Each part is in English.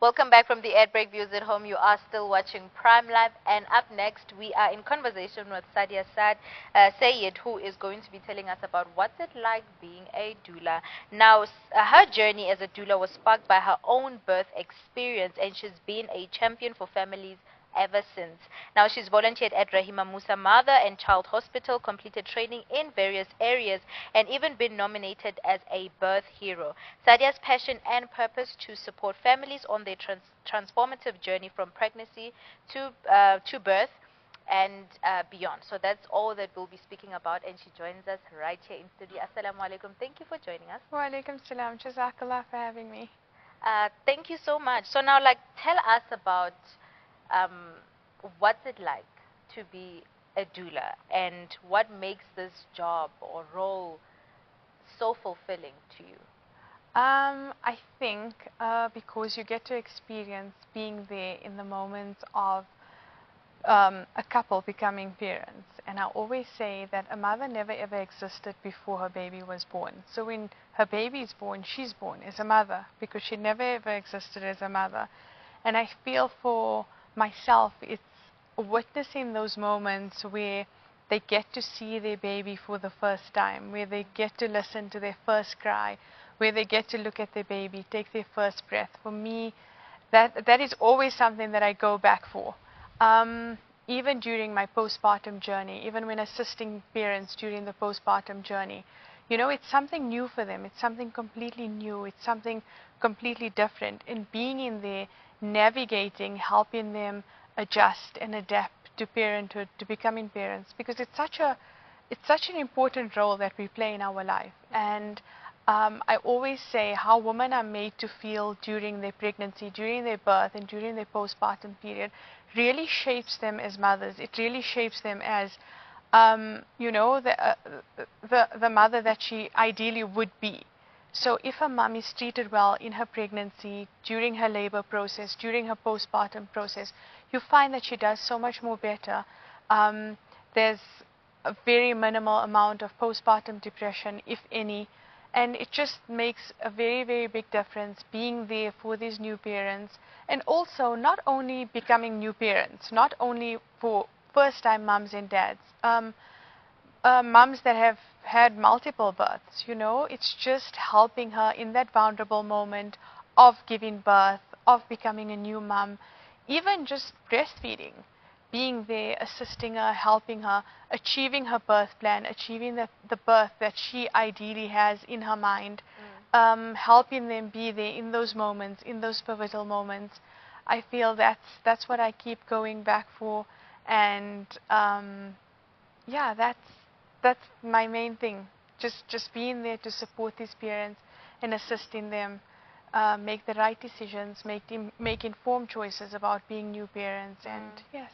Welcome back from the ad break, viewers at home. You are still watching Prime Live, and up next we are in conversation with Sadiyah Sayed, who is going to be telling us about what's it like being a doula. Now, her journey as a doula was sparked by her own birth experience, and she's been a champion for families ever since. Now she's volunteered at Rahima Musa Mother and Child Hospital, completed training in various areas, and even been nominated as a birth hero. Sadiyah's passion and purpose to support families on their transformative journey from pregnancy to birth and beyond. So that's all that we'll be speaking about, and she joins us right here in studio. Assalamu alaikum. Thank you for joining us. Wa alaikum salam. Jazakallah for having me. Thank you so much. So now, tell us about what's it like to be a doula, and what makes this job or role so fulfilling to you? I think because you get to experience being there in the moment of a couple becoming parents. And I always say that a mother never ever existed before her baby was born. So when her baby is born, she's born as a mother, because she never ever existed as a mother. And I feel for myself, it's witnessing those moments where they get to see their baby for the first time, where they get to listen to their first cry, where they get to look at their baby, take their first breath. For me, that is always something that I go back for. Even during my postpartum journey, even when assisting parents during the postpartum journey, you know, it's something new for them. It's something completely new. It's something completely different. And being in there, navigating, helping them adjust and adapt to parenthood, to becoming parents, because it's such an important role that we play in our life. And I always say how women are made to feel during their pregnancy, during their birth, and during their postpartum period really shapes them as mothers. It really shapes them as you know, the mother that she ideally would be. So if a mom is treated well in her pregnancy, during her labor process, during her postpartum process, you find that she does so much more better. There's a very minimal amount of postpartum depression, if any, and it just makes a very, very big difference being there for these new parents, and also not only becoming new parents, not only for first-time moms and dads, moms that have had multiple births, you know, it's just helping her in that vulnerable moment of giving birth, of becoming a new mom, even just breastfeeding, being there, assisting her, helping her, achieving her birth plan, achieving the birth that she ideally has in her mind, helping them be there in those moments, in those pivotal moments. I feel that's what I keep going back for, and yeah, that's my main thing. Just being there to support these parents and assisting them make the right decisions, make informed choices about being new parents, and yes.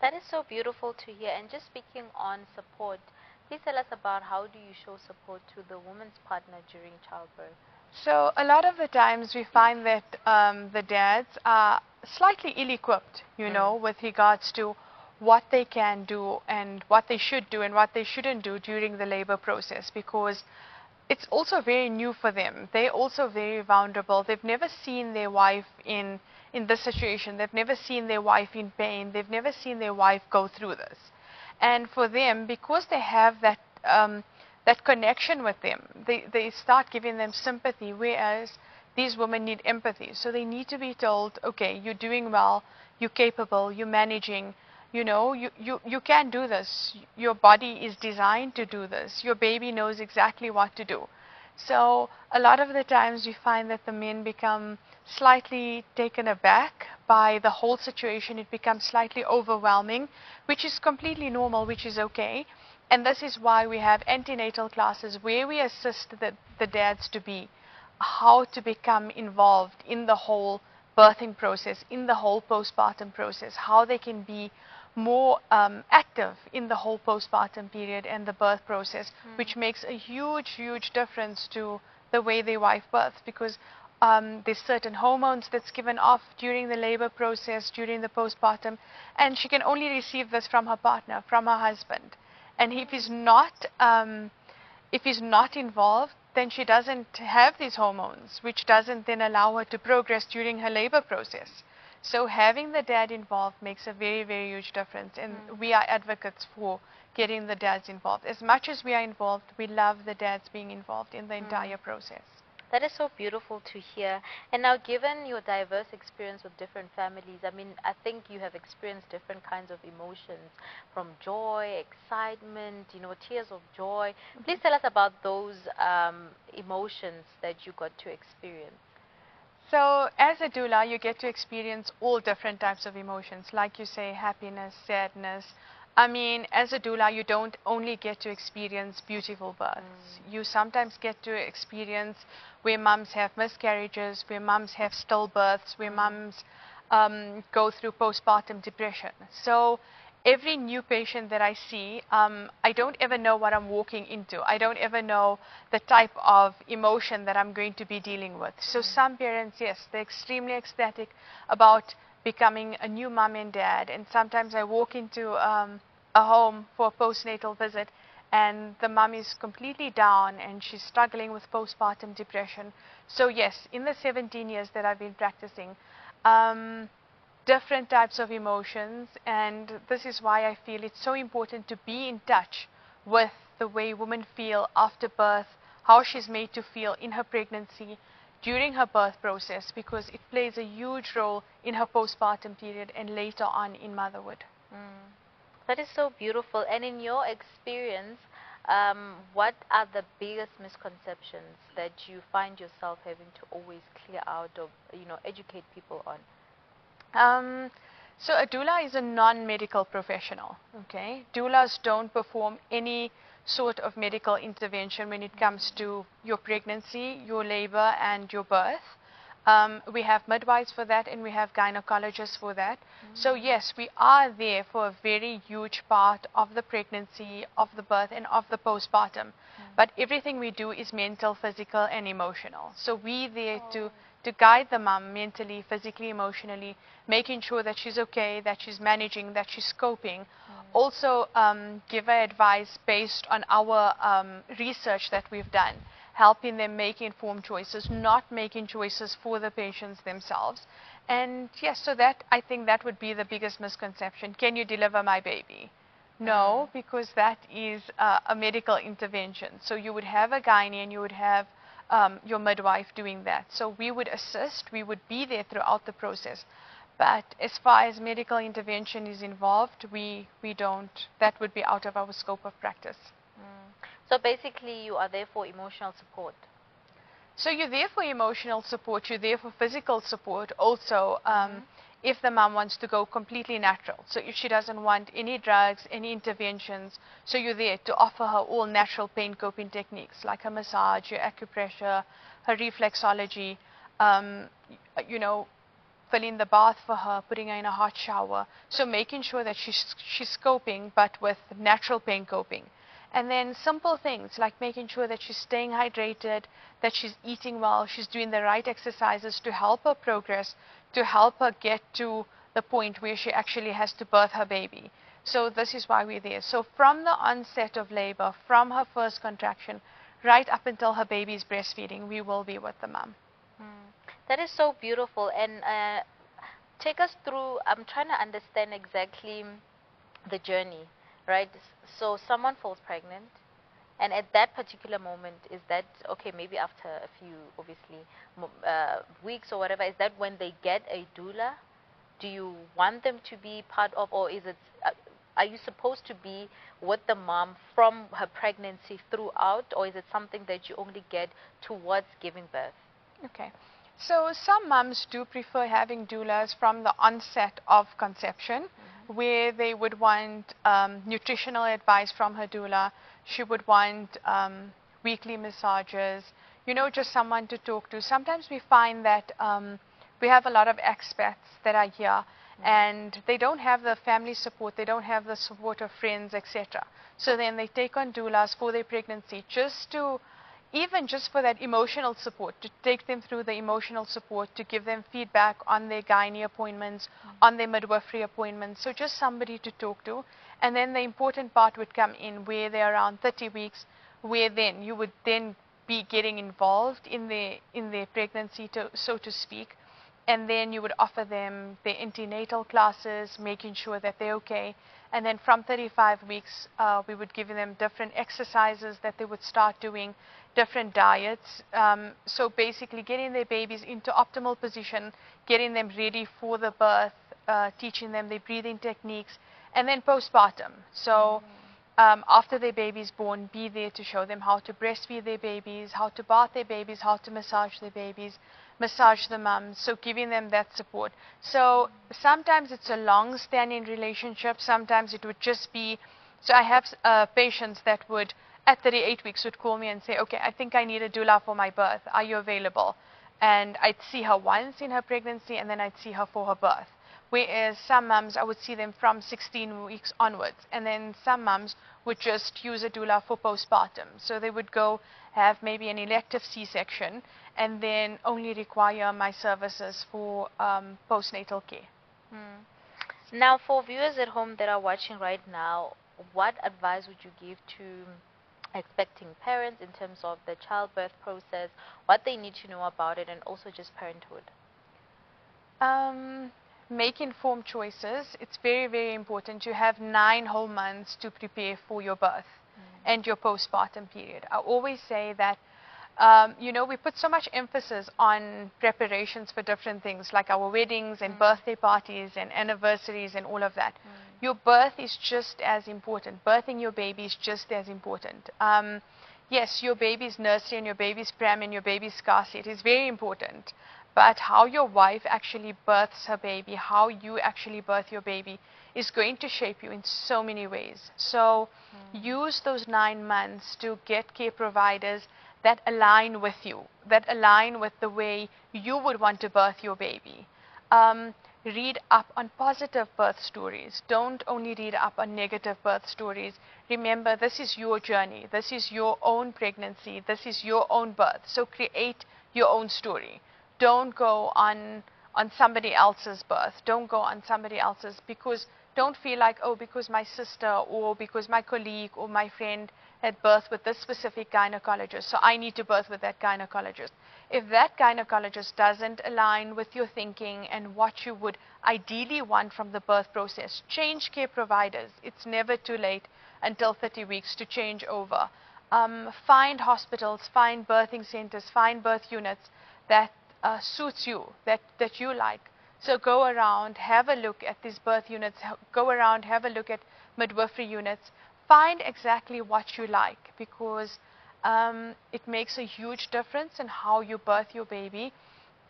That is so beautiful to hear. And just speaking on support, please tell us about how do you show support to the woman's partner during childbirth? So a lot of the times we find that the dads are slightly ill-equipped, you know, with regards to what they can do and what they should do and what they shouldn't do during the labor process, because it's also very new for them. They're also very vulnerable. They've never seen their wife in this situation. They've never seen their wife in pain. They've never seen their wife go through this. And for them, because they have that that connection with them, they start giving them sympathy, whereas these women need empathy. So they need to be told, okay, you're doing well, you're capable, you're managing, you know, you can do this. Your body is designed to do this. Your baby knows exactly what to do. So a lot of the times we find that the men become slightly taken aback by the whole situation. It becomes slightly overwhelming, which is completely normal, which is okay. And this is why we have antenatal classes where we assist the dads to be, how to become involved in the whole birthing process, in the whole postpartum process, how they can be more active in the whole postpartum period and the birth process, which makes a huge, huge difference to the way their wife births, because there's certain hormones that's given off during the labor process, during the postpartum, and she can only receive this from her partner, from her husband. And if he's not If he's not involved, then she doesn't have these hormones, which doesn't then allow her to progress during her labor process. So having the dad involved makes a very, very huge difference, and we are advocates for getting the dads involved. As much as we are involved, we love the dads being involved in the entire process. That is so beautiful to hear. And now, given your diverse experience with different families, I mean, I think you have experienced different kinds of emotions, from joy, excitement, tears of joy. Please tell us about those emotions that you got to experience. So as a doula, you get to experience all different types of emotions, like you say, happiness, sadness. I mean, as a doula, you don't only get to experience beautiful births. You sometimes get to experience where mums have miscarriages, where mums have stillbirths, where mums go through postpartum depression. So every new patient that I see, I don't ever know what I'm walking into. I don't ever know the type of emotion that I'm going to be dealing with. So some parents, yes, they're extremely ecstatic about becoming a new mom and dad, and sometimes I walk into a home for a postnatal visit and the mom is completely down and she's struggling with postpartum depression. So yes, in the 17 years that I've been practicing, different types of emotions, and this is why I feel it's so important to be in touch with the way women feel after birth, how she's made to feel in her pregnancy, during her birth process, because it plays a huge role in her postpartum period and later on in motherhood. That is so beautiful. And in your experience, what are the biggest misconceptions that you find yourself having to always clear out or, educate people on? So a doula is a non-medical professional, okay? Doulas don't perform any sort of medical intervention when it comes to your pregnancy, your labor, and your birth. We have midwives for that, and we have gynecologists for that. So yes, we are there for a very huge part of the pregnancy, of the birth, and of the postpartum. But everything we do is mental, physical, and emotional. So we're there to guide the mom mentally, physically, emotionally, making sure that she's okay, that she's managing, that she's coping. Also give her advice based on our research that we've done, helping them make informed choices, not making choices for the patients themselves. And yes, so that, I think that would be the biggest misconception. Can you deliver my baby? No, because that is a medical intervention. So you would have a gynae and you would have your midwife doing that. So we would assist, we would be there throughout the process. But as far as medical intervention is involved, we don't, that would be out of our scope of practice. So basically you are there for emotional support. So you're there for emotional support, you're there for physical support also. If the mom wants to go completely natural, so if she doesn't want any drugs, any interventions, so you're there to offer her all natural pain coping techniques like her massage, your acupressure, her reflexology, filling the bath for her, putting her in a hot shower, so making sure that she's coping but with natural pain coping. And then simple things like making sure that she's staying hydrated, that she's eating well, she's doing the right exercises to help her progress, to help her get to the point where she actually has to birth her baby. So this is why we're there. So from the onset of labor, from her first contraction, right up until her baby's breastfeeding, we will be with the mom. That is so beautiful. And take us through, I'm trying to understand exactly the journey, right? So someone falls pregnant, and at that particular moment, is that, okay, maybe after a few, obviously, weeks or whatever, is that when they get a doula? Do you want them to be part of, or is it, are you supposed to be with the mom from her pregnancy throughout, or is it something that you only get towards giving birth? Okay. So some moms do prefer having doulas from the onset of conception, where they would want nutritional advice from her doula. She would want weekly massages, just someone to talk to. Sometimes we find that we have a lot of expats that are here and they don't have the family support, they don't have the support of friends, etc. So then they take on doulas for their pregnancy even just for that emotional support, to take them through the emotional support, to give them feedback on their gynae appointments, on their midwifery appointments. So just somebody to talk to. And then the important part would come in where they're around 30 weeks. where then you would then be getting involved in their pregnancy, so to speak, and then you would offer them the antenatal classes, making sure that they're okay. And then from 35 weeks, we would give them different exercises that they would start doing, different diets. So basically getting their babies into optimal position, getting them ready for the birth, teaching them their breathing techniques, and then postpartum. So after their baby's born, be there to show them how to breastfeed their babies, how to bath their babies, how to massage their babies, massage the mums, so giving them that support. So sometimes it's a long-standing relationship, sometimes it would just be, so I have patients that would, at 38 weeks, would call me and say, okay, I think I need a doula for my birth, are you available? And I'd see her once in her pregnancy, and then I'd see her for her birth. Whereas some mums, I would see them from 16 weeks onwards, and then some mums would just use a doula for postpartum. So they would go have maybe an elective C-section and then only require my services for postnatal care. Now, for viewers at home that are watching right now, what advice would you give to expecting parents in terms of the childbirth process, what they need to know about it, and also just parenthood? Make informed choices. It's very, very important. You have 9 whole months to prepare for your birth and your postpartum period. I always say that, you know, we put so much emphasis on preparations for different things like our weddings and birthday parties and anniversaries and all of that. Your birth is just as important. Birthing your baby is just as important. Yes, your baby's nursery and your baby's pram and your baby's car seat is very important. But how your wife actually births her baby, how you actually birth your baby, is going to shape you in so many ways. So use those 9 months to get care providers that align with you, that align with the way you would want to birth your baby. Read up on positive birth stories. Don't only read up on negative birth stories. Remember, this is your journey. This is your own pregnancy. This is your own birth. So create your own story. Don't go on somebody else's birth. Don't go on somebody else's, because don't feel like, oh, because my sister or because my colleague or my friend had birth with this specific gynecologist, so I need to birth with that gynecologist. If that gynecologist doesn't align with your thinking and what you would ideally want from the birth process, change care providers. It's never too late until 30 weeks to change over. Find hospitals, find birthing centers, find birth units that suits you, that you like. So go around, have a look at these birth units, go around, have a look at midwifery units, find exactly what you like, because it makes a huge difference in how you birth your baby,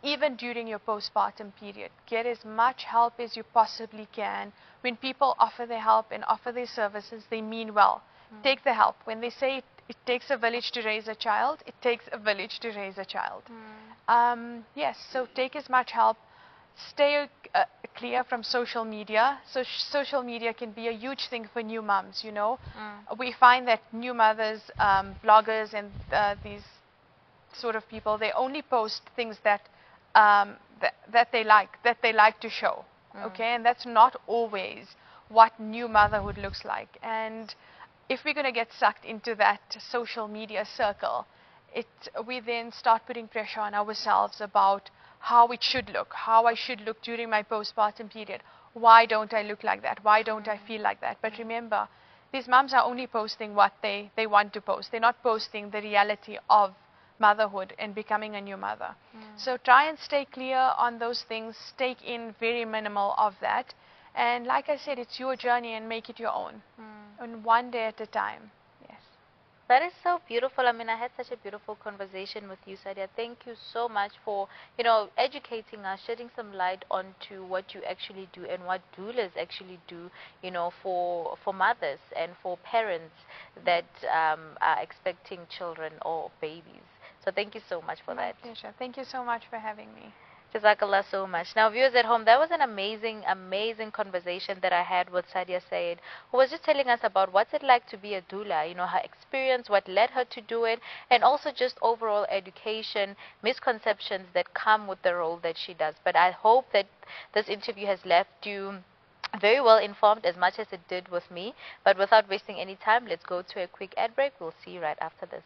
even during your postpartum period. Get as much help as you possibly can. When people offer their help and offer their services, they mean well. Take the help. When they say it takes a village to raise a child, it takes a village to raise a child. Yes, so take as much help. Stay clear from social media. So social media can be a huge thing for new moms, you know. We find that new mothers, bloggers and these sort of people, they only post things that that they like to show. Okay, and that's not always what new motherhood looks like. And if we're going to get sucked into that social media circle, we then start putting pressure on ourselves about how it should look, how I should look during my postpartum period. Why don't I look like that? Why don't I feel like that? But remember, these moms are only posting what they want to post. They're not posting the reality of motherhood and becoming a new mother. So try and stay clear on those things. Take in very minimal of that. And like I said, it's your journey and make it your own. And one day at a time. Yes. That is so beautiful. I mean, I had such a beautiful conversation with you, Sadiyah. Thank you so much for, you know, educating us, shedding some light onto what you actually do and what doulas actually do, you know, for mothers and for parents that are expecting children or babies. So thank you so much for that. My pleasure. Thank you so much for having me. Jazakallah so much. Now, viewers at home, that was an amazing, amazing conversation that I had with Sadiyah Sayed, who was just telling us about what's it like to be a doula, you know, her experience, what led her to do it, and also just overall education, misconceptions that come with the role that she does. But I hope that this interview has left you very well informed, as much as it did with me. But without wasting any time, let's go to a quick ad break. We'll see you right after this.